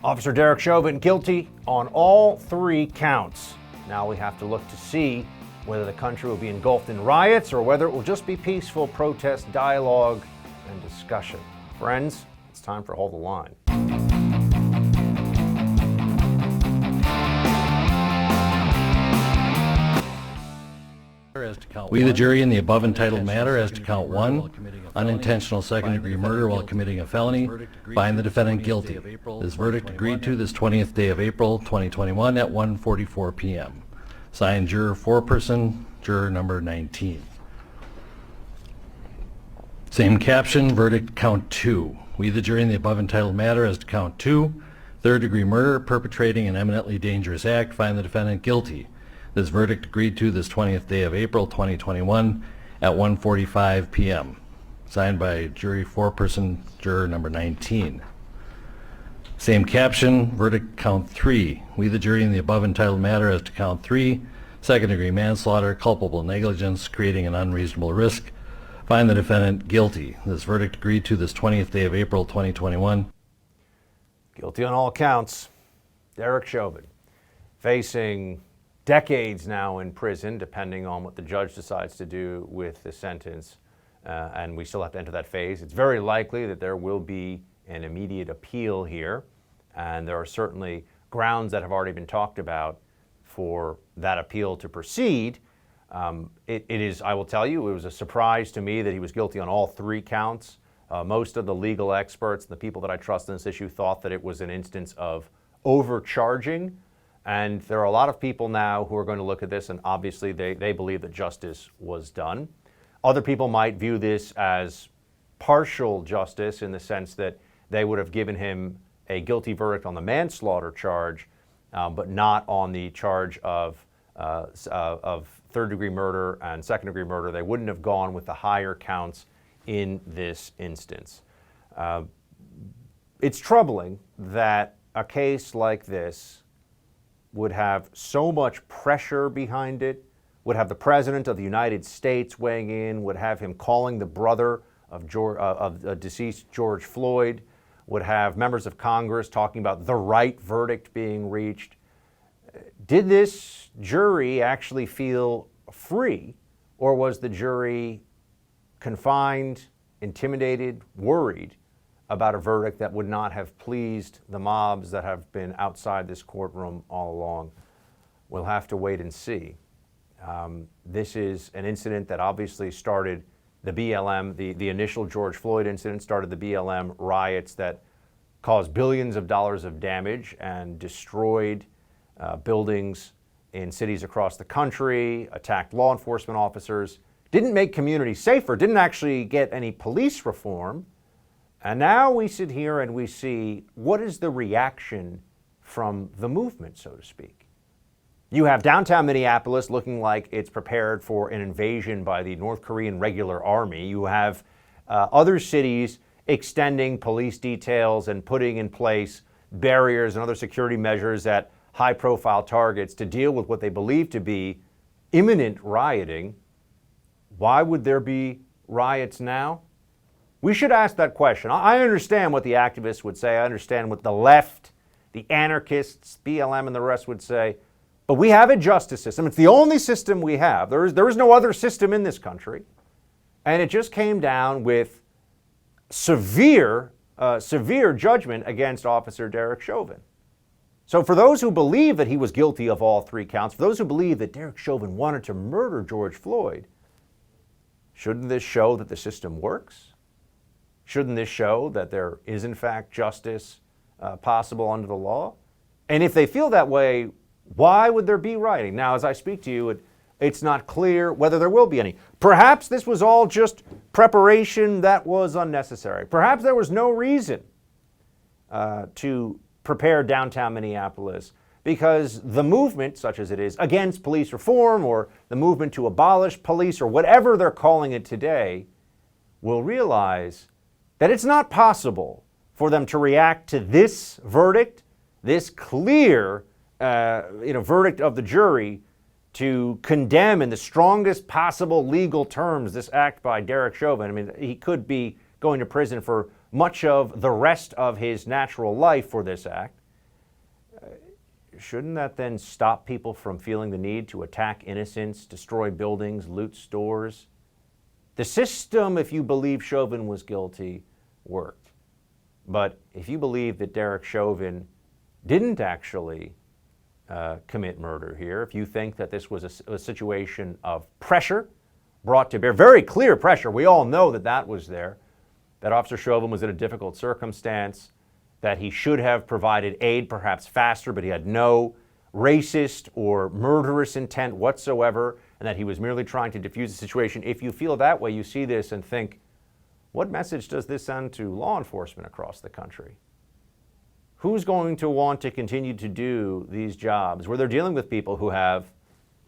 Officer Derek Chauvin guilty on all 3 counts. Now we have to look to see whether the country will be engulfed in riots or whether it will just be peaceful protest, dialogue, and discussion. Friends, it's time for Hold the Line. We, the jury, in the above entitled matter as to count 1, unintentional second-degree murder while committing a felony, find the defendant guilty. This verdict agreed to this 20th day of April, 2021 at 1:44 p.m. Signed, juror foreperson, juror number 19. Same caption, verdict count 2. We, the jury, in the above entitled matter as to count 2, third-degree murder, perpetrating an eminently dangerous act, find the defendant guilty. This verdict agreed to this 20th day of April, 2021 at 1:45 p.m. Signed by jury foreperson, juror number 19. Same caption, verdict count 3. We, the jury, in the above entitled matter as to count 3, second-degree manslaughter, culpable negligence, creating an unreasonable risk, find the defendant guilty. This verdict agreed to this 20th day of April, 2021. Guilty on all counts. Derek Chauvin, facing decades now in prison, depending on what the judge decides to do with the sentence. And we still have to enter that phase. It's very likely that there will be an immediate appeal here. And there are certainly grounds that have already been talked about for that appeal to proceed. It is, I will tell you, it was a surprise to me that he was guilty on all 3 counts. Most of the legal experts, the people that I trust in this issue, thought that it was an instance of overcharging. And there are a lot of people now who are going to look at this, and obviously they believe that justice was done. Other people might view this as partial justice in the sense that they would have given him a guilty verdict on the manslaughter charge, but not on the charge of third-degree murder and second-degree murder. They wouldn't have gone with the higher counts in this instance. It's troubling that a case like this would have so much pressure behind it, would have the President of the United States weighing in, would have him calling the brother of deceased George Floyd, would have members of Congress talking about the right verdict being reached. Did this jury actually feel free, or was the jury confined, intimidated, worried about a verdict that would not have pleased the mobs that have been outside this courtroom all along? We'll have to wait and see. This is an incident that obviously started the BLM, the initial George Floyd incident started the BLM riots that caused billions of dollars of damage and destroyed buildings in cities across the country, attacked law enforcement officers, didn't make communities safer, didn't actually get any police reform. And now we sit here and we see what is the reaction from the movement, so to speak. You have downtown Minneapolis looking like it's prepared for an invasion by the North Korean regular army. You have other cities extending police details and putting in place barriers and other security measures at high-profile targets to deal with what they believe to be imminent rioting. Why would there be riots now? We should ask that question. I understand what the activists would say. I understand what the left, the anarchists, BLM, and the rest would say. But we have a justice system. It's the only system we have. There is no other system in this country. And it just came down with severe judgment against Officer Derek Chauvin. So for those who believe that he was guilty of all 3 counts, for those who believe that Derek Chauvin wanted to murder George Floyd, shouldn't this show that the system works? Shouldn't this show that there is, in fact, justice possible under the law? And if they feel that way, why would there be rioting? Now, as I speak to you, it's not clear whether there will be any. Perhaps this was all just preparation that was unnecessary. Perhaps there was no reason to prepare downtown Minneapolis because the movement, such as it is, against police reform or the movement to abolish police or whatever they're calling it today, will realize that it's not possible for them to react to this verdict, this clear verdict of the jury, to condemn in the strongest possible legal terms this act by Derek Chauvin. I mean, he could be going to prison for much of the rest of his natural life for this act. shouldn't that then stop people from feeling the need to attack innocents, destroy buildings, loot stores? The system, if you believe Chauvin was guilty, worked. But if you believe that Derek Chauvin didn't actually commit murder here, if you think that this was a situation of pressure brought to bear, very clear pressure, we all know that that was there, that Officer Chauvin was in a difficult circumstance, that he should have provided aid perhaps faster, but he had no racist or murderous intent whatsoever, and that he was merely trying to defuse the situation. If you feel that way, you see this and think, what message does this send to law enforcement across the country? Who's going to want to continue to do these jobs where they're dealing with people who have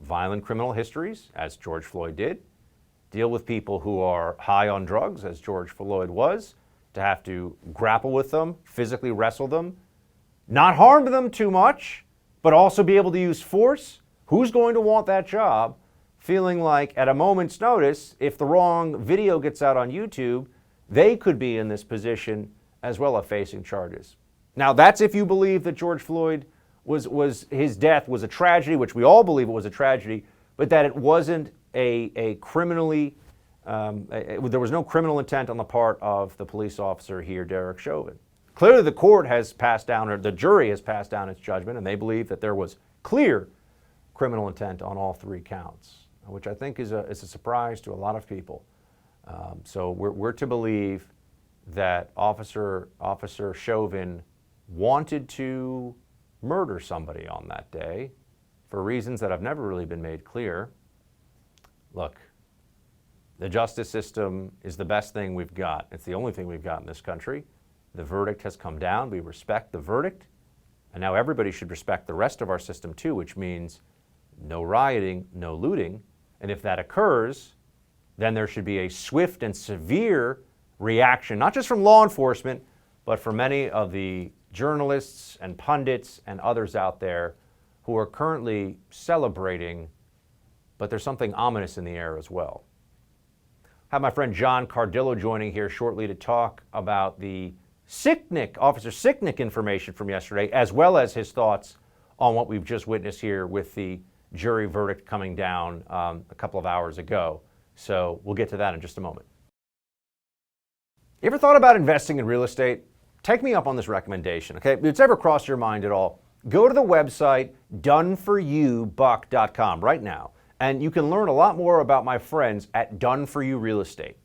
violent criminal histories, as George Floyd did, deal with people who are high on drugs, as George Floyd was, to have to grapple with them, physically wrestle them, not harm them too much, but also be able to use force? Who's going to want that job, feeling like at a moment's notice, if the wrong video gets out on YouTube, they could be in this position as well of facing charges? Now, that's if you believe that George Floyd his death was a tragedy, which we all believe it was a tragedy, but that it wasn't a criminally, there was no criminal intent on the part of the police officer here, Derek Chauvin. Clearly the court has passed down, or the jury has passed down its judgment, and they believe that there was clear criminal intent on all three counts, which I think is a surprise to a lot of people. So we're to believe that Officer Chauvin wanted to murder somebody on that day for reasons that have never really been made clear. Look, the justice system is the best thing we've got. It's the only thing we've got in this country. The verdict has come down. We respect the verdict. And now everybody should respect the rest of our system too, which means no rioting, no looting. And if that occurs, then there should be a swift and severe reaction, not just from law enforcement, but from many of the journalists and pundits and others out there who are currently celebrating, but there's something ominous in the air as well. I have my friend John Cardillo joining here shortly to talk about the Sicknick, Officer Sicknick information from yesterday, as well as his thoughts on what we've just witnessed here with the jury verdict coming down a couple of hours ago. So we'll get to that in just a moment. You ever thought about investing in real estate? Take me up on this recommendation, okay? If it's ever crossed your mind at all, go to the website doneforyoubuck.com right now, and you can learn a lot more about my friends at Done For You Real Estate.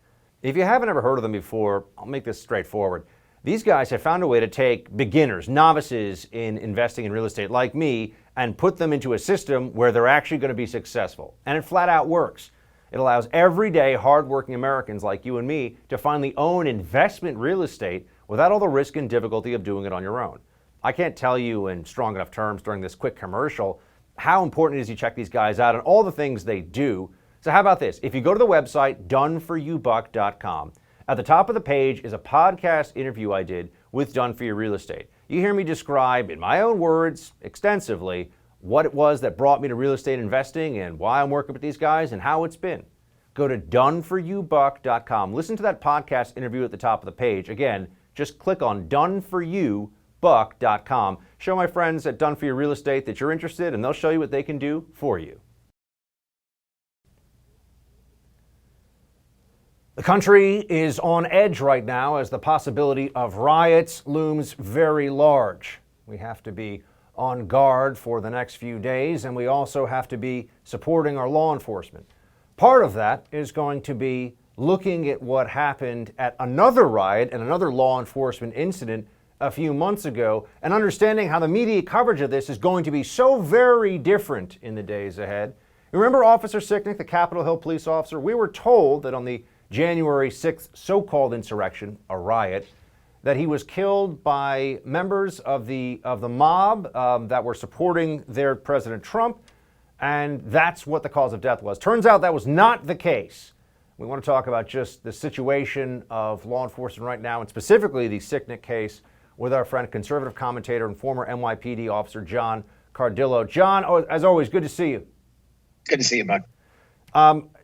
If you haven't ever heard of them before, I'll make this straightforward. These guys have found a way to take beginners, novices in investing in real estate like me, and put them into a system where they're actually going to be successful. And it flat out works. It allows everyday, hardworking Americans like you and me to finally own investment real estate without all the risk and difficulty of doing it on your own. I can't tell you in strong enough terms during this quick commercial how important it is you check these guys out and all the things they do. So how about this? If you go to the website, doneforyoubuck.com, at the top of the page is a podcast interview I did with Done For You Real Estate. You hear me describe, in my own words, extensively, what it was that brought me to real estate investing and why I'm working with these guys and how it's been. Go to doneforyoubuck.com. Listen to that podcast interview at the top of the page. Again, just click on doneforyoubuck.com. Show my friends at Done For You Real Estate that you're interested, and they'll show you what they can do for you. The country is on edge right now as the possibility of riots looms very large. We have to be on guard for the next few days, and we also have to be supporting our law enforcement. Part of that is going to be looking at what happened at another riot and another law enforcement incident a few months ago and understanding how the media coverage of this is going to be so very different in the days ahead. Remember Officer Sicknick, the Capitol Hill police officer? We were told that on the January 6th so-called insurrection, a riot, that he was killed by members of the mob that were supporting their President Trump, and that's what the cause of death was. Turns out that was not the case. We want to talk about just the situation of law enforcement right now, and specifically the Sicknick case, with our friend, conservative commentator and former NYPD officer, John Cardillo. John, as always, good to see you. Good to see you, Buck.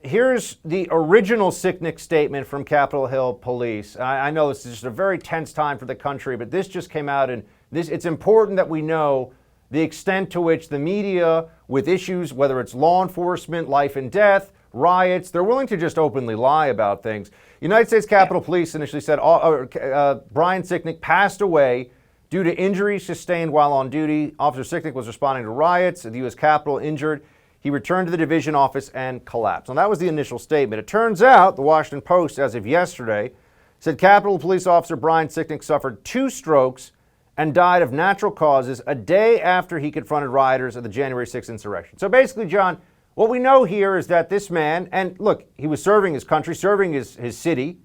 Here's the original Sicknick statement from Capitol Hill Police. I know this is just a very tense time for the country, but this just came out, and it's important that we know the extent to which the media, with issues, whether it's law enforcement, life and death, riots, they're willing to just openly lie about things. United States Capitol Police initially said Brian Sicknick passed away due to injuries sustained while on duty. Officer Sicknick was responding to riots at the U.S. Capitol, injured. He returned to the division office and collapsed. And that was the initial statement. It turns out, the Washington Post, as of yesterday, said Capitol Police Officer Brian Sicknick suffered 2 strokes and died of natural causes a day after he confronted rioters at the January 6th insurrection. So basically, John, what we know here is that this man, and look, he was serving his country, serving his city.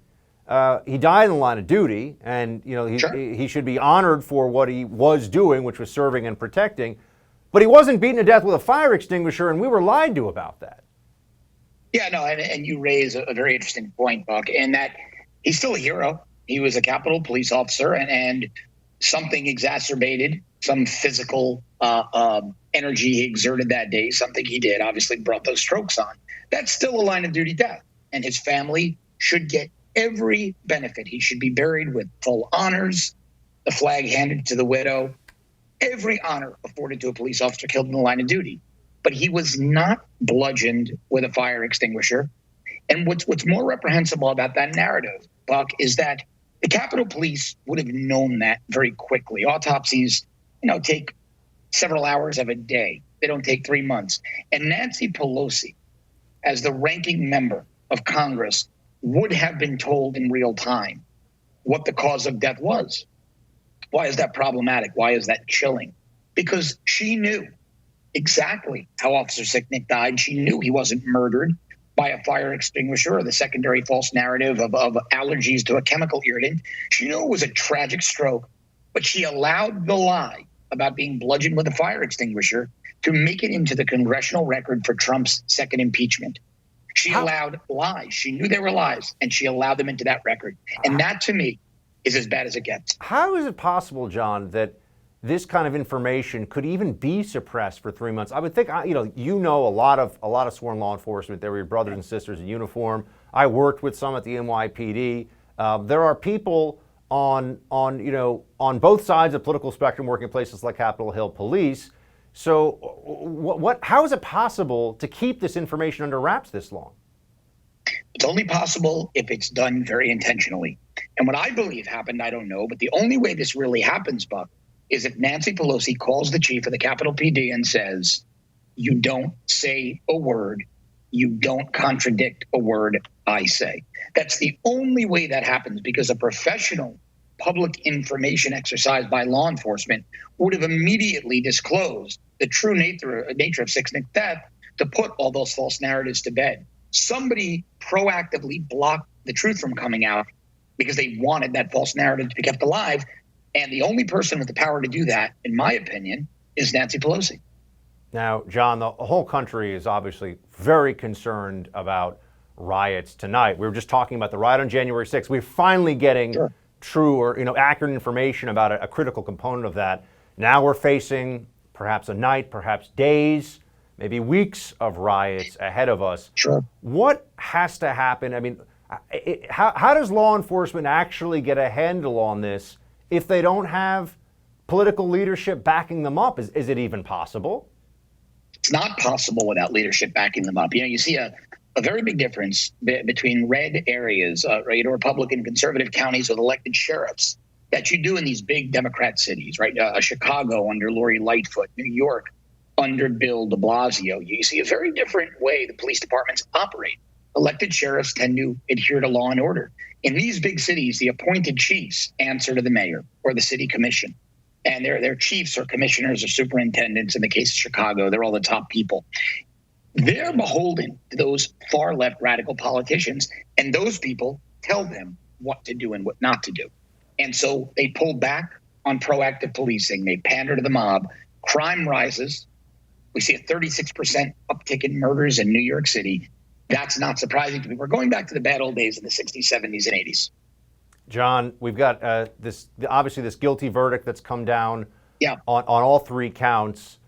He died in the line of duty, and he should be honored for what he was doing, which was serving and protecting. But he wasn't beaten to death with a fire extinguisher, and we were lied to about that. Yeah, no, and you raise a very interesting point, Buck, in that he's still a hero. He was a Capitol Police officer, and something exacerbated some physical energy he exerted that day. Something he did obviously brought those strokes on. That's still a line of duty death, and his family should get every benefit. He should be buried with full honors, the flag handed to the widow, every honor afforded to a police officer killed in the line of duty. But he was not bludgeoned with a fire extinguisher. And what's more reprehensible about that narrative, Buck, is that the Capitol Police would have known that very quickly. Autopsies, take several hours of a day. They don't take 3 months. And Nancy Pelosi, as the ranking member of Congress, would have been told in real time what the cause of death was. Why is that problematic? Why is that chilling? Because she knew exactly how Officer Sicknick died. She knew he wasn't murdered by a fire extinguisher or the secondary false narrative of allergies to a chemical irritant. She knew it was a tragic stroke, but she allowed the lie about being bludgeoned with a fire extinguisher to make it into the congressional record for Trump's second impeachment. She allowed lies. She knew they were lies, and she allowed them into that record. And that, to me, is as bad as it gets. How is it possible, John, that this kind of information could even be suppressed for 3 months? I would think, a lot of sworn law enforcement. They were your brothers and sisters in uniform. I worked with some at the NYPD. There are people on both sides of the political spectrum working in places like Capitol Hill Police. So how is it possible to keep this information under wraps this long? It's only possible if it's done very intentionally. And what I believe happened, I don't know, but the only way this really happens, Buck, is if Nancy Pelosi calls the chief of the Capitol PD and says, you don't say a word, you don't contradict a word I say. That's the only way that happens, because a professional public information exercise by law enforcement would have immediately disclosed the true nature of Sicknick's death to put all those false narratives to bed. Somebody proactively blocked the truth from coming out because they wanted that false narrative to be kept alive. And the only person with the power to do that, in my opinion, is Nancy Pelosi. Now, John, the whole country is obviously very concerned about riots tonight. We were just talking about the riot on January 6th. We're finally getting true or accurate information about a critical component of that. Now we're facing perhaps a night, perhaps days, maybe weeks of riots ahead of us. Sure. What has to happen? I mean, how does law enforcement actually get a handle on this if they don't have political leadership backing them up? Is it even possible? It's not possible without leadership backing them up. You see a very big difference between red areas, Republican conservative counties with elected sheriffs that you do in these big Democrat cities, right? Chicago under Lori Lightfoot, New York under Bill de Blasio. You see a very different way the police departments operate. Elected sheriffs tend to adhere to law and order. In these big cities, the appointed chiefs answer to the mayor or the city commission. And their chiefs or commissioners or superintendents. In the case of Chicago, they're all the top people. They're beholden to those far left radical politicians, and those people tell them what to do and what not to do. And so they pull back on proactive policing. They pander to the mob. Crime rises. We see a 36% uptick in murders in New York City. That's not surprising to me. We're going back to the bad old days of the 60s, 70s, and 80s. John, we've got obviously this guilty verdict that's come down on all 3 counts.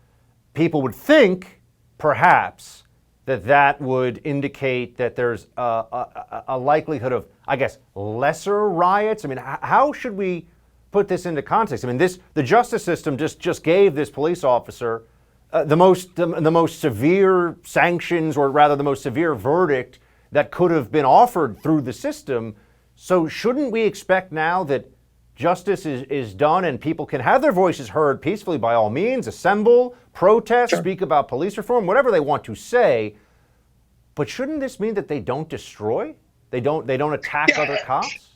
People would think, perhaps, that would indicate that there's a likelihood of, I guess, lesser riots. I mean, how should we put this into context. I mean, the justice system just gave this police officer the most severe sanctions, or rather the most severe verdict that could have been offered through the system. So shouldn't we expect now that justice is done and people can have their voices heard peacefully by all means, assemble, protest, Sure. speak about police reform, whatever they want to say? But shouldn't this mean that they don't destroy? They don't attack other cops?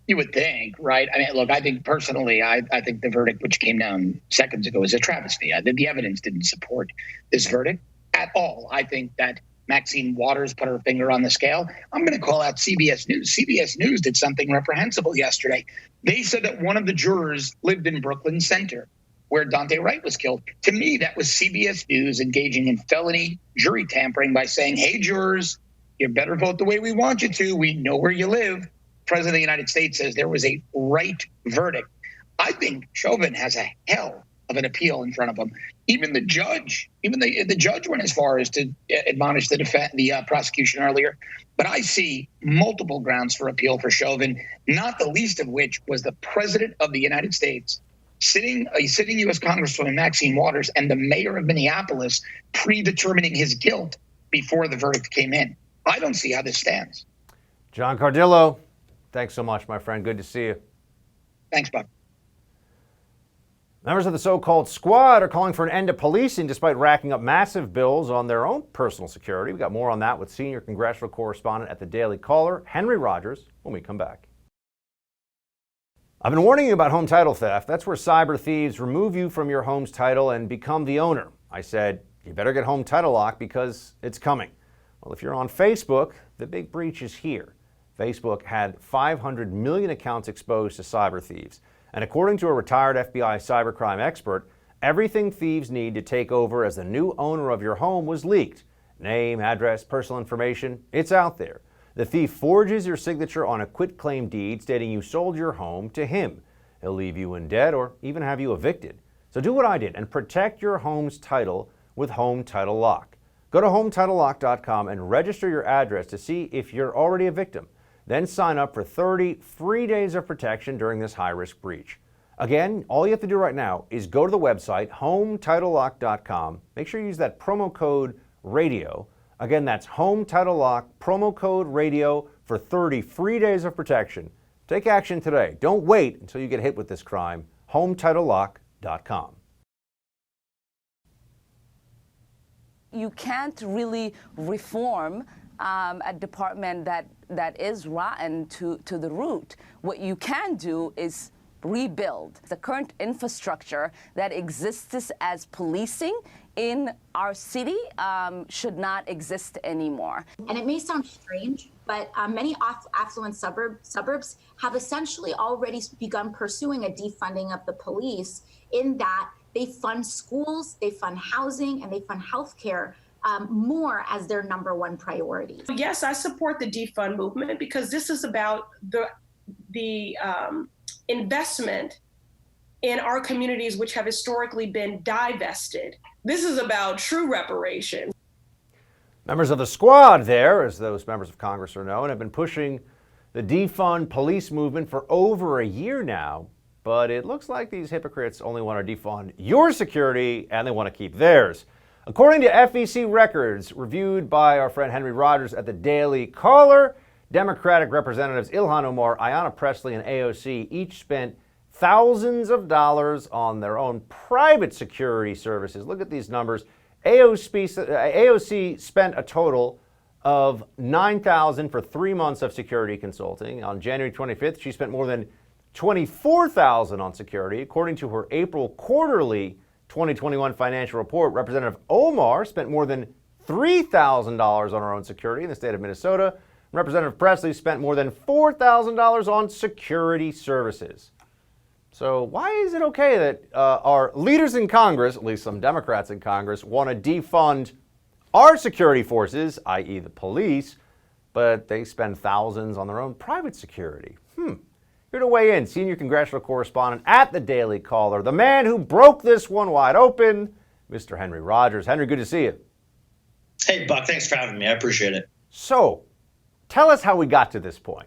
You would think, right? I mean, look, I think personally, I think the verdict which came down seconds ago is a travesty. The evidence didn't support this verdict at all. I think that Maxine Waters put her finger on the scale. I'm going to call out CBS News. CBS News did something reprehensible yesterday. They said that one of the jurors lived in Brooklyn Center, where Dante Wright was killed. To me, that was CBS News engaging in felony jury tampering by saying, hey, jurors, you better vote the way we want you to. We know where you live. President of the United States says there was a right verdict. I think Chauvin has a hell of an appeal in front of him. Even the judge went as far as to admonish the prosecution earlier. But I see multiple grounds for appeal for Chauvin, not the least of which was the President of the United States sitting U.S. Congresswoman Maxine Waters and the mayor of Minneapolis predetermining his guilt before the verdict came in. I don't see how this stands. John Cardillo, thanks so much, my friend. Good to see you. Thanks, Buck. Members of the so-called squad are calling for an end to policing despite racking up massive bills on their own personal security. We've got more on that with senior congressional correspondent at the Daily Caller, Henry Rogers, when we come back. I've been warning you about home title theft. That's where cyber thieves remove you from your home's title and become the owner. I said, you better get Home Title Lock because it's coming. Well, if you're on Facebook, the big breach is here. Facebook had 500 million accounts exposed to cyber thieves. And according to a retired FBI cybercrime expert, everything thieves need to take over as the new owner of your home was leaked. Name, address, personal information, it's out there. The thief forges your signature on a quitclaim deed stating you sold your home to him. He'll leave you in debt or even have you evicted. So do what I did and protect your home's title with Home Title Lock. Go to HomeTitleLock.com and register your address to see if you're already a victim. Then sign up for 30 free days of protection during this high-risk breach. Again, all you have to do right now is go to the website, HomeTitleLock.com. Make sure you use that promo code RADIO. Again, that's Home Title Lock, promo code RADIO for 30 free days of protection. Take action today. Don't wait until you get hit with this crime. HomeTitleLock.com. You can't really reform a department that is rotten to the root. What you can do is rebuild. The current infrastructure that exists as policing in our city should not exist anymore. And it may sound strange, but many affluent suburbs have essentially already begun pursuing a defunding of the police, in that they fund schools, they fund housing, and they fund healthcare more as their number one priority. Yes, I support the defund movement because this is about the investment in our communities, which have historically been divested. This is about true reparation. Members of the squad there, as those members of Congress are known, have been pushing the defund police movement for over a year now. But it looks like these hypocrites only want to defund your security and they want to keep theirs. According to FEC records reviewed by our friend Henry Rogers at the Daily Caller, Democratic Representatives Ilhan Omar, Ayanna Pressley, and AOC each spent thousands of dollars on their own private security services. Look at these numbers. AOC spent a total of $9,000 for 3 months of security consulting. On January 25th, she spent more than $24,000 on security. According to her April quarterly 2021 financial report, Representative Omar spent more than $3,000 on her own security in the state of Minnesota. Representative Pressley spent more than $4,000 on security services. So why is it okay that our leaders in Congress, at least some Democrats in Congress, want to defund our security forces, i.e. the police, but they spend thousands on their own private security? Here to weigh in, senior congressional correspondent at the Daily Caller, the man who broke this one wide open, Mr. Henry Rogers. Henry, good to see you. Hey, Buck, thanks for having me. I appreciate it. So, tell us how we got to this point.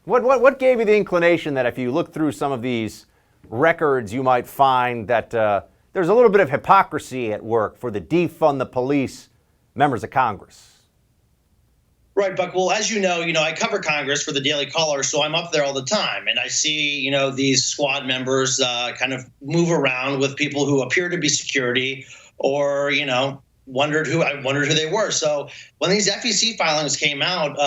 What gave you the inclination that if you look through some of these records, you might find that there's a little bit of hypocrisy at work for the defund the police members of Congress. Right, Buck. Well, as you know, I cover Congress for the Daily Caller, so I'm up there all the time, and I see, these squad members kind of move around with people who appear to be security, or wondered who they were. So when these FEC filings came out,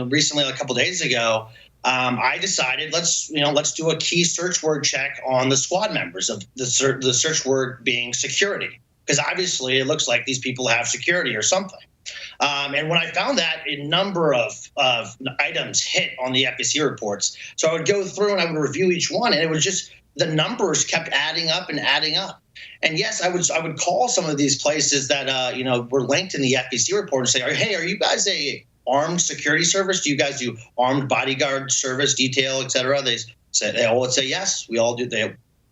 recently, a couple days ago, I decided let's do a key search word check on the squad members, of the search word being security, because obviously it looks like these people have security or something. And when I found that, a number of items hit on the FEC reports. So I would go through and I would review each one, and it was just the numbers kept adding up and adding up. And yes, I would call some of these places that were linked in the FEC report and say, "Hey, are you guys a armed security service? Do you guys do armed bodyguard service, detail, et cetera?" They all would say yes. We all do.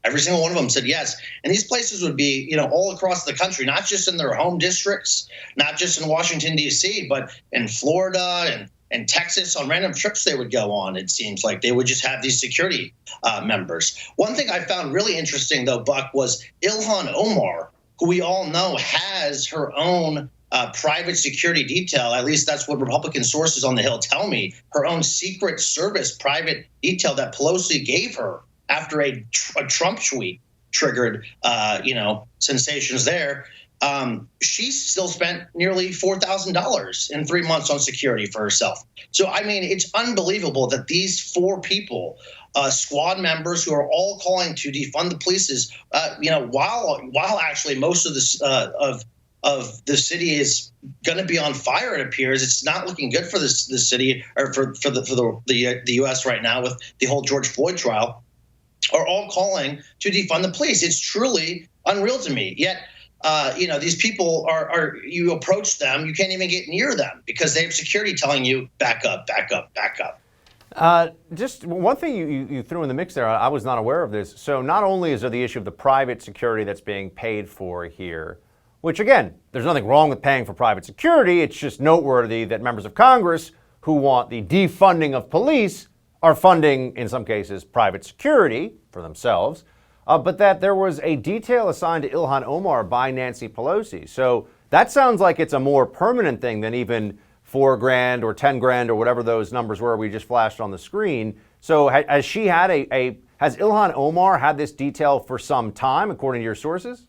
Every single one of them said yes. And these places would be, all across the country, not just in their home districts, not just in Washington, D.C., but in Florida and Texas. On random trips they would go on, it seems like they would just have these security members. One thing I found really interesting, though, Buck, was Ilhan Omar, who we all know has her own private security detail. At least that's what Republican sources on the Hill tell me. Her own Secret Service private detail that Pelosi gave her after a Trump tweet triggered, sensations there. She still spent nearly $4,000 in 3 months on security for herself. So, it's unbelievable that these four people, squad members who are all calling to defund the police, while actually most of this of the city is going to be on fire, it appears. It's not looking good for this city, or for the U.S. right now with the whole George Floyd trial, are all calling to defund the police. It's truly unreal to me. Yet, these people are you approach them, you can't even get near them because they have security telling you back up, back up, back up. Just one thing you threw in the mix there, I was not aware of this. So not only is there the issue of the private security that's being paid for here, which again, there's nothing wrong with paying for private security. It's just noteworthy that members of Congress who want the defunding of police are funding, in some cases, private security for themselves, but that there was a detail assigned to Ilhan Omar by Nancy Pelosi. So that sounds like it's a more permanent thing than even $4,000 or $10,000 or whatever those numbers were we just flashed on the screen. So has Ilhan Omar had this detail for some time, according to your sources?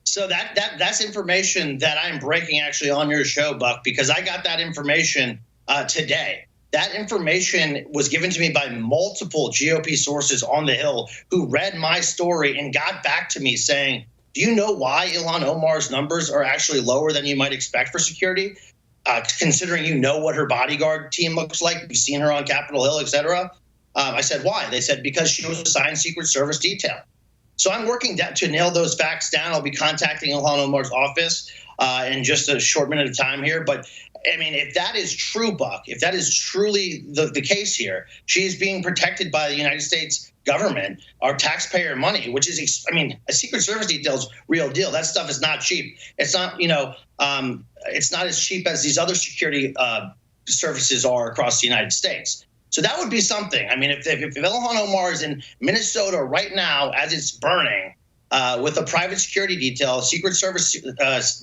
So that's information that I'm breaking actually on your show, Buck, because I got that information today. That information was given to me by multiple GOP sources on the Hill who read my story and got back to me saying, "Do you know why Ilhan Omar's numbers are actually lower than you might expect for security? Considering what her bodyguard team looks like, you've seen her on Capitol Hill, et cetera." I said, "Why?" They said, "Because she was assigned Secret Service detail." So I'm working to nail those facts down. I'll be contacting Ilhan Omar's office in just a short minute of time here. But if that is true, Buck, if that is truly the case here, she is being protected by the United States government, our taxpayer money, which is, a Secret Service detail is real deal. That stuff is not cheap. It's not, it's not as cheap as these other security services are across the United States. So that would be something. If Ilhan Omar is in Minnesota right now as it's burning with a private security detail, Secret Service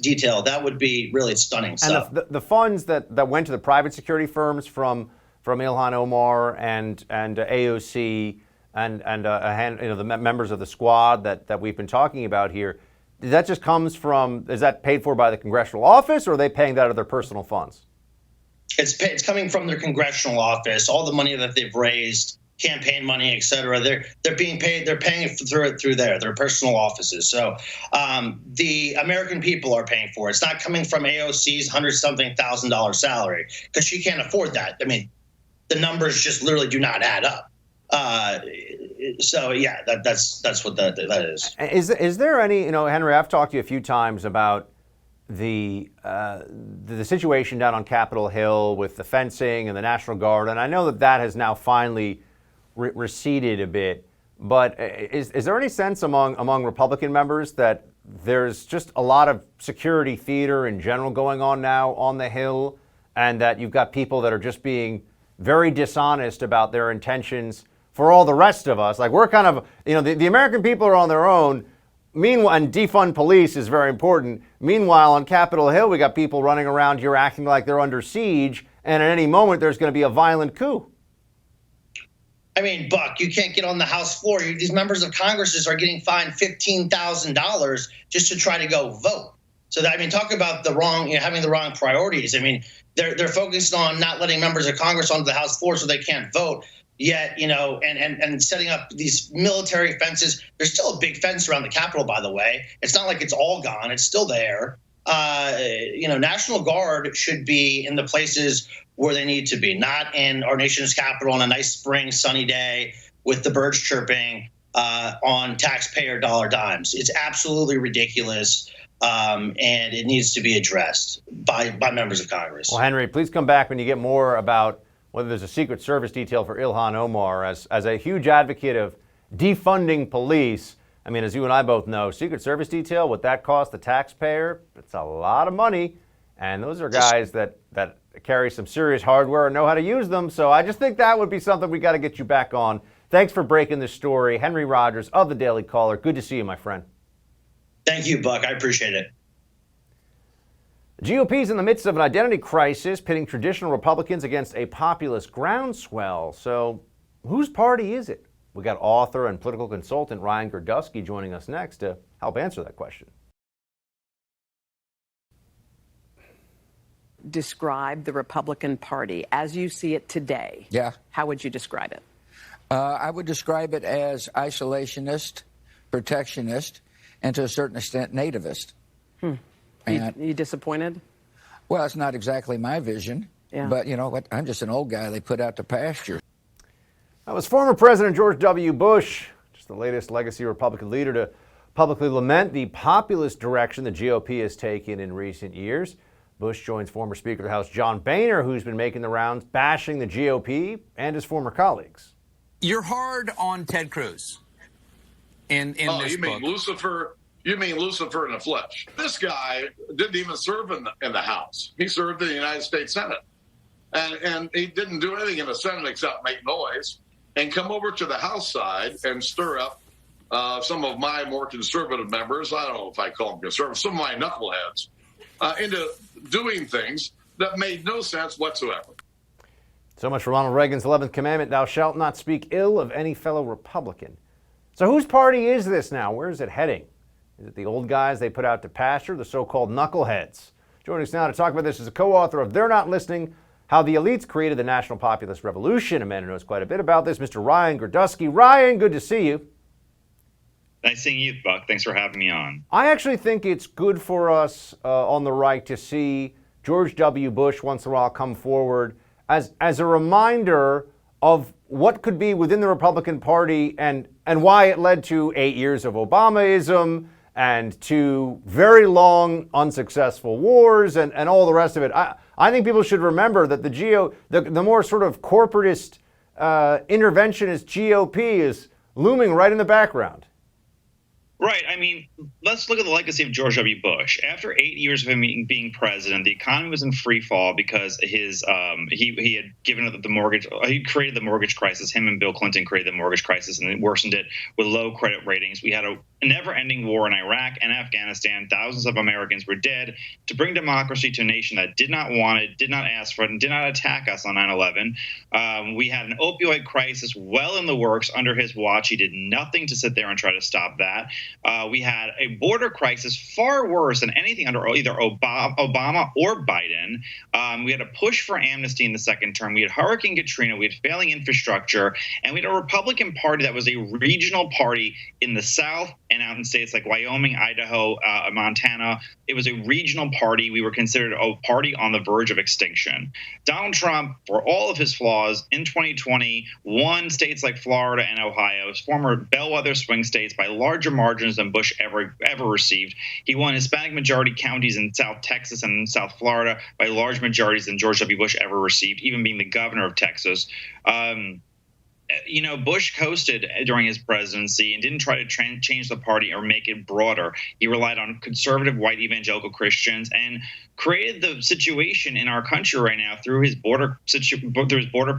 detail, that would be really stunning stuff. And the funds that went to the private security firms from Ilhan Omar and AOC and the members of the squad that we've been talking about here, that just comes from, is that paid for by the congressional office, or are they paying that out of their personal funds? It's coming from their congressional office. All the money that they've raised, campaign money, et cetera, they're being paid. They're paying through their personal offices. So the American people are paying for it. It's not coming from AOC's $100-something-thousand salary, because she can't afford that. The numbers just literally do not add up. So yeah, that's what that is. Is there any, Henry, I've talked to you a few times about the situation down on Capitol Hill with the fencing and the National Guard, and I know that has now finally receded a bit. But is there any sense among Republican members that there's just a lot of security theater in general going on now on the Hill, and that you've got people that are just being very dishonest about their intentions for all the rest of us. Like, we're kind of, the American people are on their own. Meanwhile, and defund police is very important. Meanwhile, on Capitol Hill, we got people running around here acting like they're under siege, and at any moment there's going to be a violent coup. I mean, Buck, you can't get on the House floor. These members of Congress are getting fined $15,000 just to try to go vote. So that, I mean, talk about having the wrong priorities. I mean, they're focused on not letting members of Congress onto the House floor so they can't vote. Yet, and setting up these military fences. There's still a big fence around the Capitol, by the way. It's not like it's all gone. It's still there. National Guard should be in the places where they need to be, not in our nation's capital on a nice spring sunny day with the birds chirping on taxpayer dollar dimes. It's absolutely ridiculous, and it needs to be addressed by members of Congress. Well, Henry, please come back when you get more about whether there's a Secret Service detail for Ilhan Omar. As a huge advocate of defunding police, I mean, as you and I both know, Secret Service detail, what that costs the taxpayer, it's a lot of money. And those are guys that carry some serious hardware and know how to use them. So I just think that would be something we got to get you back on. Thanks for breaking this story. Henry Rogers of the Daily Caller. Good to see you, my friend. Thank you, Buck. I appreciate it. The GOP is in the midst of an identity crisis, pitting traditional Republicans against a populist groundswell. So whose party is it? We got author and political consultant Ryan Girdusky joining us next to help answer that question. Describe the Republican Party as you see it today. Yeah. How would you describe it? I would describe it as isolationist, protectionist, and to a certain extent nativist. You disappointed? Well, it's not exactly my vision, Yeah. but you know what? I'm just an old guy they put out to pasture. That was former President George W. Bush, just the latest legacy Republican leader to publicly lament the populist direction the GOP has taken in recent years. Bush joins former Speaker of the House John Boehner, who's been making the rounds bashing the GOP and his former colleagues. You're hard on Ted Cruz in this you mean book. Lucifer? You mean Lucifer in the flesh? This guy didn't even serve in the House. He served in the United States Senate, and he didn't do anything in the Senate except make noise and come over to the House side and stir up some of my more conservative members. I don't know if I call them conservative. Some of my knuckleheads into doing things that made no sense whatsoever. So much for Ronald Reagan's 11th commandment, thou shalt not speak ill of any fellow Republican. So whose party is this now? Where is it heading? Is it the old guys they put out to pasture, the so-called knuckleheads? Joining us now to talk about this is a co-author of They're Not Listening, How the Elites Created the National Populist Revolution, a man who knows quite a bit about this, Mr. Ryan Girdusky. Ryan, good to see you. Nice seeing you, Buck. Thanks for having me on. I actually think it's good for us on the right to see George W. Bush once in a while come forward as a reminder of what could be within the Republican Party and why it led to 8 years of Obamaism and to very long unsuccessful wars and all the rest of it. I think people should remember that the more sort of corporatist interventionist GOP is looming right in the background. Right. I mean, let's look at the legacy of George W. Bush. After 8 years of him being president, the economy was in free fall because his he had given up the mortgage. He created the mortgage crisis. Him and Bill Clinton created the mortgage crisis, and it worsened it with low credit ratings. We had a never-ending war in Iraq and Afghanistan. Thousands of Americans were dead. To bring democracy to a nation that did not want it, did not ask for it, and did not attack us on 9/11. We had an opioid crisis well in the works under his watch. He did nothing to sit there and try to stop that. We had a border crisis far worse than anything under either Obama or Biden. We had a push for amnesty in the second term. We had Hurricane Katrina. We had failing infrastructure. And we had a Republican Party that was a regional party in the South and out in states like Wyoming, Idaho, Montana. It was a regional party. We were considered a party on the verge of extinction. Donald Trump, for all of his flaws, in 2020, won states like Florida and Ohio, his former bellwether swing states, by larger margins than Bush ever received. He won Hispanic majority counties in South Texas and South Florida by large majorities than George W. Bush ever received, even being the governor of Texas. Bush coasted during his presidency and didn't try to change the party or make it broader. He relied on conservative white evangelical Christians and created the situation in our country right now through his border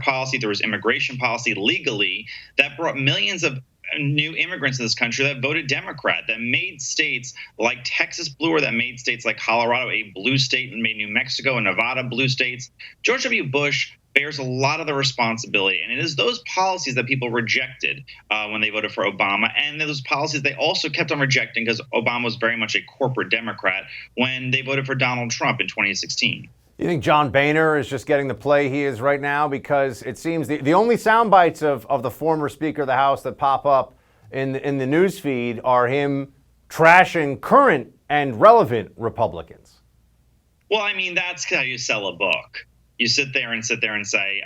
policy, through his immigration policy legally, that brought millions of new immigrants in this country that voted Democrat, that made states like Texas blue, or that made states like Colorado a blue state, and made New Mexico and Nevada blue states. George W. Bush bears a lot of the responsibility, and it is those policies that people rejected when they voted for Obama, and those policies they also kept on rejecting because Obama was very much a corporate Democrat when they voted for Donald Trump in 2016. You think John Boehner is just getting the play he is right now? Because it seems the only sound bites of the former Speaker of the House that pop up in the news feed are him trashing current and relevant Republicans. Well, I mean, that's how you sell a book. You sit there and say,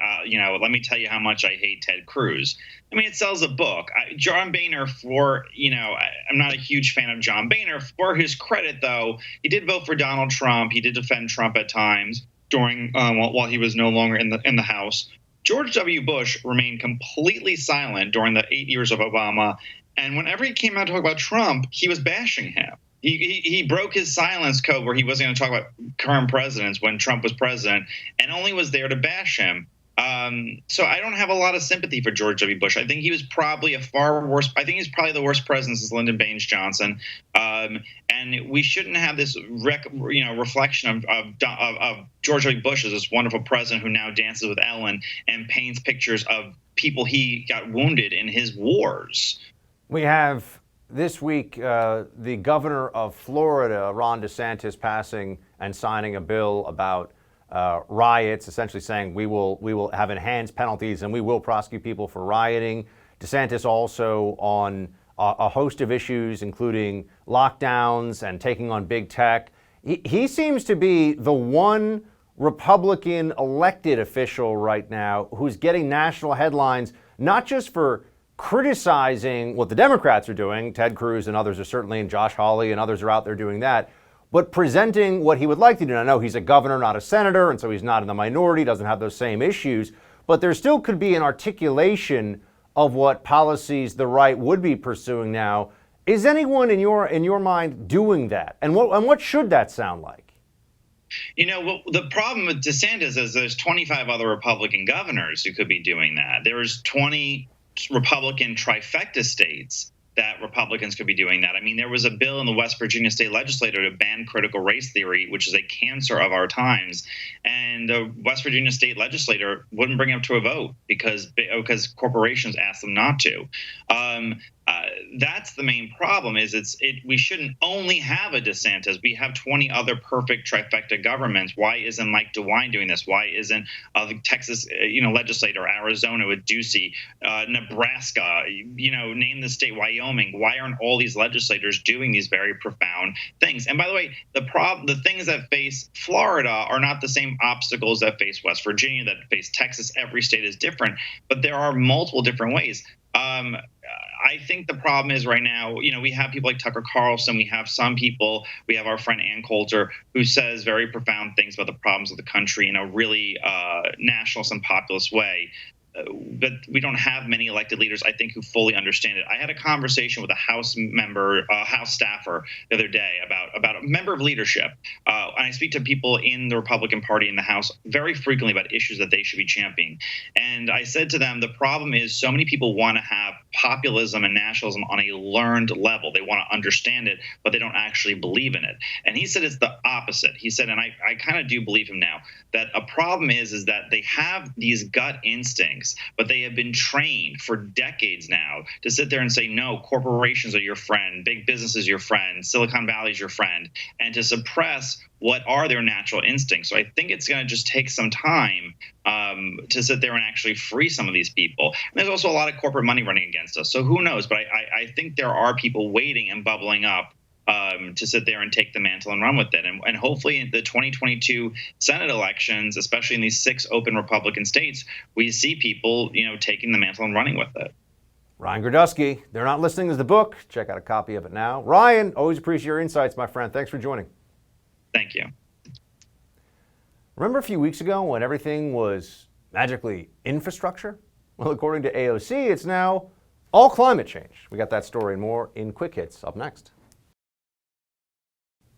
let me tell you how much I hate Ted Cruz. I mean, it sells a book. John Boehner, I'm not a huge fan of John Boehner. For his credit, though, he did vote for Donald Trump. He did defend Trump at times during while he was no longer in the House. George W. Bush remained completely silent during the 8 years of Obama, and whenever he came out to talk about Trump, he was bashing him. He broke his silence code where he wasn't going to talk about current presidents when Trump was president, and only was there to bash him. So I don't have a lot of sympathy for George W. Bush. I think he was probably he's probably the worst president since Lyndon Baines Johnson. And we shouldn't have this reflection of George W. Bush as this wonderful president who now dances with Ellen and paints pictures of people he got wounded in his wars. We have this week the governor of Florida, Ron DeSantis, passing and signing a bill about riots, essentially saying we will have enhanced penalties and we will prosecute people for rioting. DeSantis also on a host of issues, including lockdowns and taking on big tech. He seems to be the one Republican elected official right now who's getting national headlines, not just for criticizing what the Democrats are doing, Ted Cruz and others are certainly, and Josh Hawley and others are out there doing that, but presenting what he would like to do. And I know he's a governor, not a senator, and so he's not in the minority, doesn't have those same issues, but there still could be an articulation of what policies the right would be pursuing now. Is anyone in your mind doing that? And what should that sound like? The problem with DeSantis is there's 25 other Republican governors who could be doing that. There's 20 Republican trifecta states that Republicans could be doing that. I mean, there was a bill in the West Virginia state legislature to ban critical race theory, which is a cancer of our times. And the West Virginia state legislature wouldn't bring it up to a vote because corporations asked them not to. That's the main problem. We shouldn't only have a DeSantis. We have 20 other perfect trifecta governments. Why isn't Mike DeWine doing this? Why isn't the Texas legislator, Arizona with Ducey, Nebraska, name the state, Wyoming? Why aren't all these legislators doing these very profound things? And by the way, the things that face Florida are not the same obstacles that face West Virginia, that face Texas. Every state is different, but there are multiple different ways. I think the problem is right now, we have people like Tucker Carlson. We have our friend Ann Coulter, who says very profound things about the problems of the country in a really nationalist and populist way. But we don't have many elected leaders, I think, who fully understand it. I had a conversation with a House staffer the other day about a member of leadership. And I speak to people in the Republican Party in the House very frequently about issues that they should be championing. And I said to them, the problem is so many people want to have populism and nationalism on a learned level. They want to understand it, but they don't actually believe in it. And he said it's the opposite. He said, and I kind of do believe him now, that a problem is that they have these gut instincts, but they have been trained for decades now to sit there and say, no, corporations are your friend, big business is your friend, Silicon Valley is your friend, and to suppress what are their natural instincts. So I think it's going to just take some time to sit there and actually free some of these people. And there's also a lot of corporate money running against us. So who knows? But I think there are people waiting and bubbling up to sit there and take the mantle and run with it. And hopefully in the 2022 Senate elections, especially in these 6 open Republican states, we see people, taking the mantle and running with it. Ryan Girdusky, They're Not Listening is the book. Check out a copy of it now. Ryan, always appreciate your insights, my friend. Thanks for joining. Thank you. Remember a few weeks ago when everything was magically infrastructure? Well, according to AOC, it's now all climate change. We got that story and more in Quick Hits up next.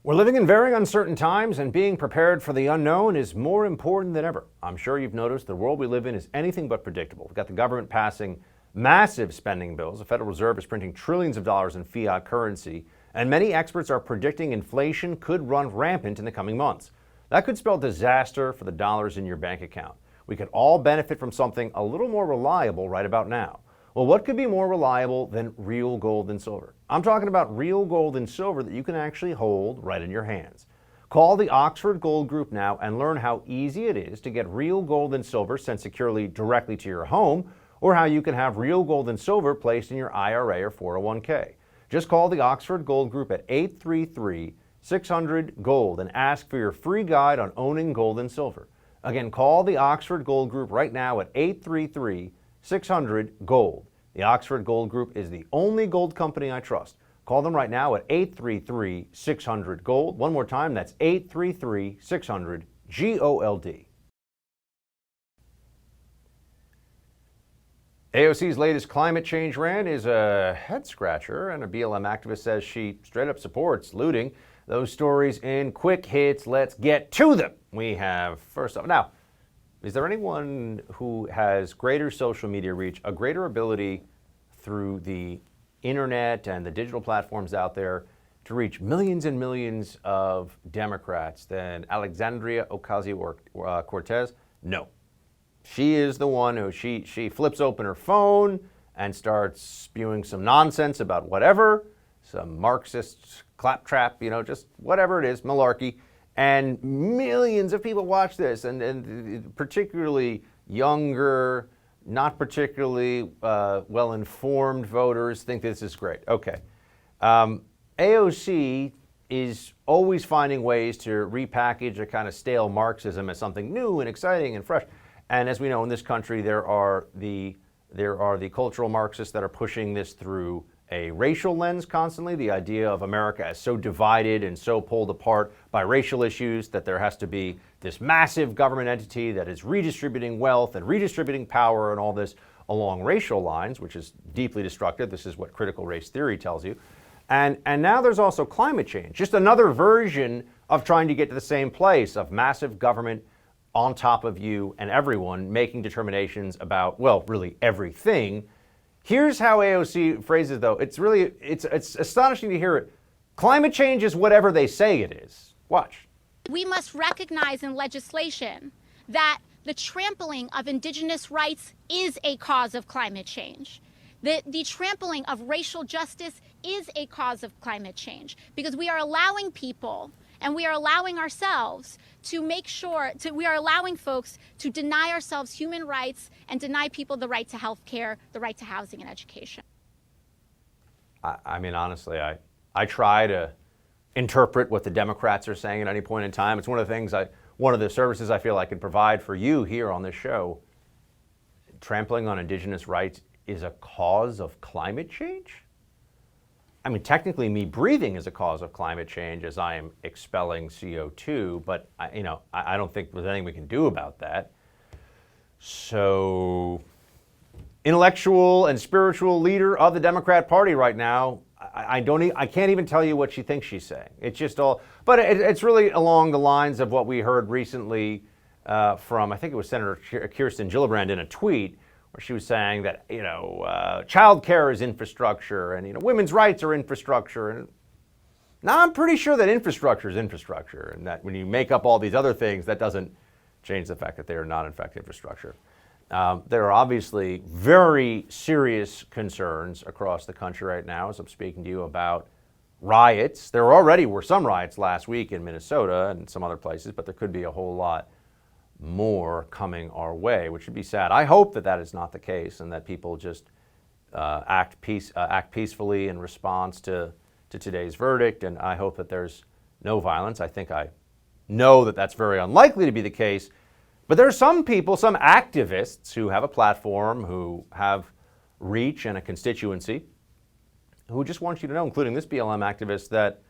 We're living in very uncertain times, and being prepared for the unknown is more important than ever. I'm sure you've noticed the world we live in is anything but predictable. We've got the government passing massive spending bills. The Federal Reserve is printing trillions of dollars in fiat currency, and many experts are predicting inflation could run rampant in the coming months. That could spell disaster for the dollars in your bank account. We could all benefit from something a little more reliable right about now. Well, what could be more reliable than real gold and silver? I'm talking about real gold and silver that you can actually hold right in your hands. Call the Oxford Gold Group now and learn how easy it is to get real gold and silver sent securely directly to your home, or how you can have real gold and silver placed in your IRA or 401k. Just call the Oxford Gold Group at 833-600-GOLD and ask for your free guide on owning gold and silver. Again, call the Oxford Gold Group right now at 833-600-GOLD. The Oxford Gold Group is the only gold company I trust. Call them right now at 833-600-GOLD. One more time, that's 833-600-GOLD. AOC's latest climate change rant is a head-scratcher, and a BLM activist says she straight up supports looting. Those stories in Quick Hits. Let's get to them. We have, first up, now, is there anyone who has greater social media reach, a greater ability through the internet and the digital platforms out there to reach millions and millions of Democrats than Alexandria Ocasio-Cortez? No. She is the one who, she flips open her phone and starts spewing some nonsense about whatever, some Marxist claptrap, just whatever it is, malarkey. And millions of people watch this, and particularly younger, not particularly well-informed voters think this is great. Okay. AOC is always finding ways to repackage a kind of stale Marxism as something new and exciting and fresh. And as we know, in this country, there are the cultural Marxists that are pushing this through a racial lens constantly, the idea of America as so divided and so pulled apart by racial issues that there has to be this massive government entity that is redistributing wealth and redistributing power and all this along racial lines, which is deeply destructive. This is what critical race theory tells you. And now there's also climate change, just another version of trying to get to the same place of massive government on top of you and everyone making determinations about, well, really everything. Here's how AOC phrases, though. It's astonishing to hear it. Climate change is whatever they say it is. Watch. We must recognize in legislation that the trampling of indigenous rights is a cause of climate change. The trampling of racial justice is a cause of climate change, because we are allowing people and we are allowing ourselves to make sure, we are allowing folks to deny ourselves human rights and deny people the right to health care, the right to housing and education. I mean, honestly, I try to interpret what the Democrats are saying at any point in time. It's one of the things one of the services I feel I can provide for you here on this show. Trampling on indigenous rights is a cause of climate change? I mean, technically, me breathing is a cause of climate change as I am expelling CO2, but I don't think there's anything we can do about that. So, intellectual and spiritual leader of the Democrat Party right now, I can't even tell you what she thinks she's saying. It's just all, but it's really along the lines of what we heard recently from, I think it was Senator Kirsten Gillibrand in a tweet, where she was saying that, child care is infrastructure and, women's rights are infrastructure. And now I'm pretty sure that infrastructure is infrastructure, and that when you make up all these other things, that doesn't change the fact that they are not, in fact, infrastructure. There are obviously very serious concerns across the country right now, as I'm speaking to you, about riots. There already were some riots last week in Minnesota and some other places, but there could be a whole lot more coming our way, which would be sad. I hope that is not the case, and that people just act peacefully in response to today's verdict, and I hope that there's no violence. I think I know that that's very unlikely to be the case, but there are some people, some activists who have a platform, who have reach and a constituency, who just want you to know, including this BLM activist, that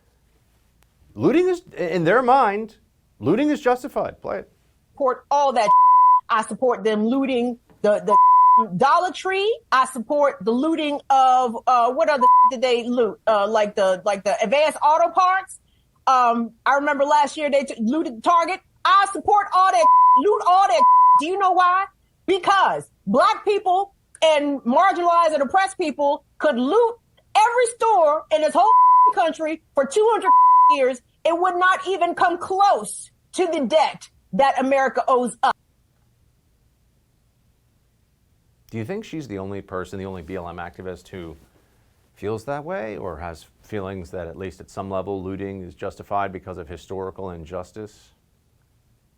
looting is, in their mind, looting is justified. Play it. Support all that. I support them looting the Dollar Tree. I support the looting of what other did they loot? Like the advanced auto parts. I remember last year they looted Target. I support all that, loot all that. Do you know why? Because black people and marginalized and oppressed people could loot every store in this whole country for 200 years. It would not even come close to the debt that America owes us. Do you think she's the only person, the only BLM activist who feels that way, or has feelings that at least at some level looting is justified because of historical injustice?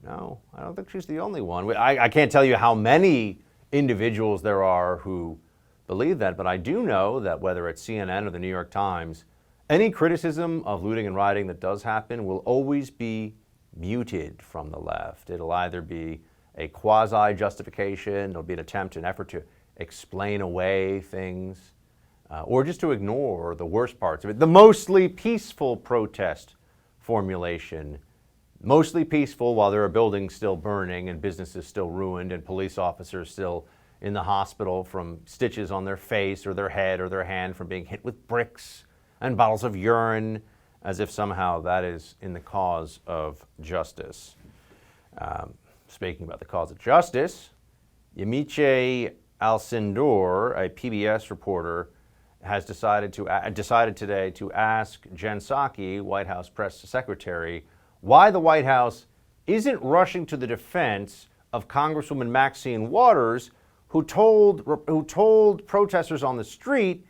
No, I don't think she's the only one. I can't tell you how many individuals there are who believe that, but I do know that whether it's CNN or the New York Times, any criticism of looting and rioting that does happen will always be muted from the left. It'll either be a quasi-justification, it'll be an attempt, an effort to explain away things, or just to ignore the worst parts of it. The mostly peaceful protest formulation, mostly peaceful while there are buildings still burning and businesses still ruined and police officers still in the hospital from stitches on their face or their head or their hand from being hit with bricks and bottles of urine, as if somehow that is in the cause of justice. Speaking about the cause of justice, Yamiche Alcindor, a PBS reporter, has decided today to ask Jen Psaki, White House press secretary, why the White House isn't rushing to the defense of Congresswoman Maxine Waters, who told protesters on the street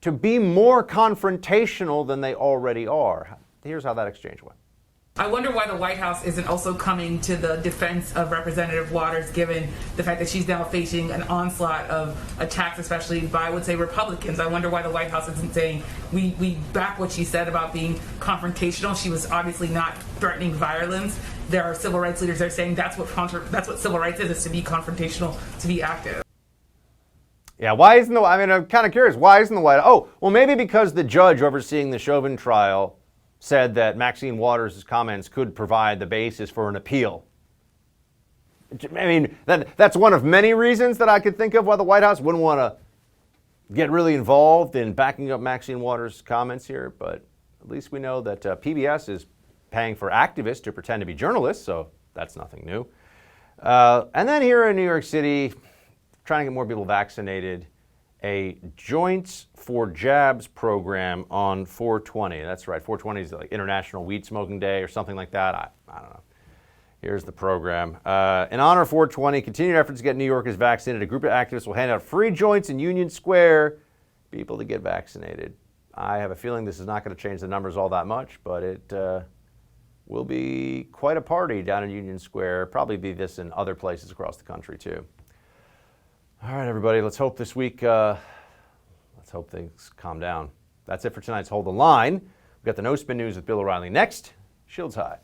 to be more confrontational than they already are. Here's how that exchange went. I wonder why the White House isn't also coming to the defense of Representative Waters, given the fact that she's now facing an onslaught of attacks, especially by, I would say, Republicans. I wonder why the White House isn't saying, we back what she said about being confrontational. She was obviously not threatening violence. There are civil rights leaders that are saying that's what civil rights is to be confrontational, to be active. Yeah, why isn't I'm kind of curious, why isn't the White House? Oh, well, maybe because the judge overseeing the Chauvin trial said that Maxine Waters' comments could provide the basis for an appeal. I mean, that's one of many reasons that I could think of why the White House wouldn't want to get really involved in backing up Maxine Waters' comments here, but at least we know that PBS is paying for activists to pretend to be journalists, so that's nothing new. And then here in New York City, trying to get more people vaccinated, a Joints for Jabs program on 420. That's right, 420 is like International Weed Smoking Day or something like that. I don't know. Here's the program. In honor of 420, continued efforts to get New Yorkers vaccinated. A group of activists will hand out free joints in Union Square, people to get vaccinated. I have a feeling this is not going to change the numbers all that much, but it will be quite a party down in Union Square. Probably be this in other places across the country too. All right, everybody, let's hope this week, let's hope things calm down. That's it for tonight's Hold the Line. We've got the No Spin News with Bill O'Reilly next. Shields high.